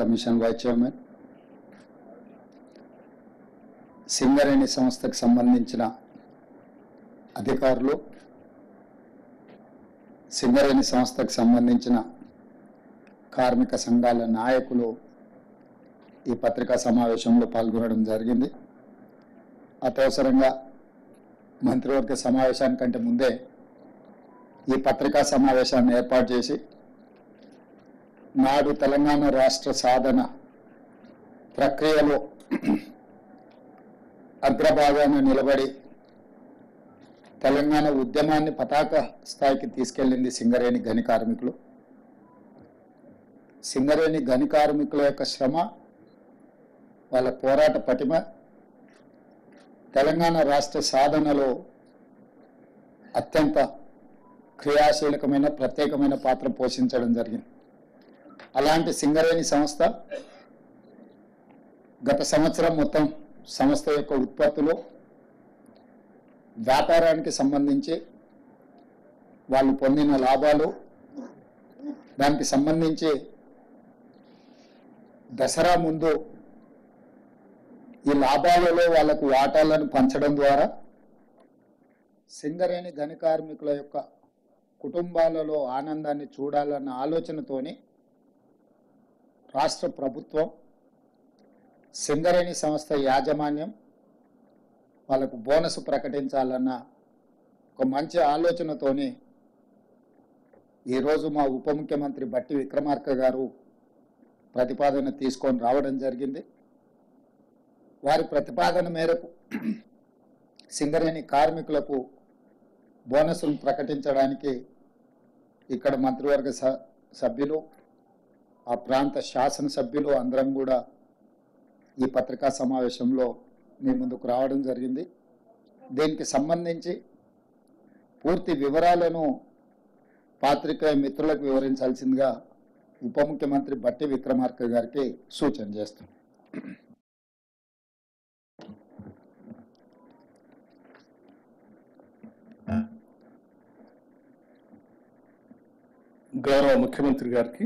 Commission vice chairman Singareni సంస్థకు సంబంధించిన అధికారులు సింగరేణి సంస్థకు సంబంధించిన కార్మిక సంఘాల నాయకులు ఈ పత్రికా సమావేశంలో పాల్గొనడం జరిగింది. అత్యవసరంగా మంత్రివర్గ సమావేశానికంటే ముందే ఈ పత్రికా సమావేశాన్ని ఏర్పాటు చేసి నాడు తెలంగాణ రాష్ట్ర సాధన ప్రక్రియలో అగ్రభాగాన నిలబడి తెలంగాణ ఉద్యమాన్ని పతాక స్థాయికి తీసుకెళ్లింది సింగరేణి గని కార్మికులు. సింగరేణి గని కార్మికుల యొక్క శ్రమ, వాళ్ళ పోరాట పటిమ తెలంగాణ రాష్ట్ర సాధనలో అత్యంత క్రియాశీలకమైన ప్రత్యేకమైన పాత్ర పోషించడం జరిగింది. అలాంటి సింగరేణి సంస్థ గత సంవత్సరం మొత్తం సంస్థ యొక్క ఉత్పత్తులు వ్యాపారానికి సంబంధించి వాళ్ళు పొందిన లాభాలు, దానికి సంబంధించి దసరా ముందు ఈ లాభాలలో వాళ్లకు వాటాలను పంచడం ద్వారా సింగరేణి గని కార్మికుల యొక్క కుటుంబాలలో ఆనందాన్ని చూడాలన్న ఆలోచనతోని రాష్ట్ర ప్రభుత్వం సింగరేణి సంస్థ యాజమాన్యం వాళ్ళకు బోనస్ ప్రకటించాలన్న ఒక మంచి ఆలోచనతోని ఈరోజు మా ఉప ముఖ్యమంత్రి బట్టి విక్రమార్క గారు ప్రతిపాదన తీసుకొని రావడం జరిగింది. వారి ప్రతిపాదన మేరకు సింగరేణి కార్మికులకు బోనస్ను ప్రకటించడానికి ఇక్కడ మంత్రివర్గ సభ్యులు, ఆ ప్రాంత శాసనసభ్యులు అందరం కూడా ఈ పత్రికా సమావేశంలో మీ ముందుకు రావడం జరిగింది. దీనికి సంబంధించి పూర్తి వివరాలను పాత్రికేయ మిత్రులకు వివరించాల్సిందిగా ఉప ముఖ్యమంత్రి బట్టి విక్రమార్క గారికి సూచన చేస్తాం. గౌరవ ముఖ్యమంత్రి గారికి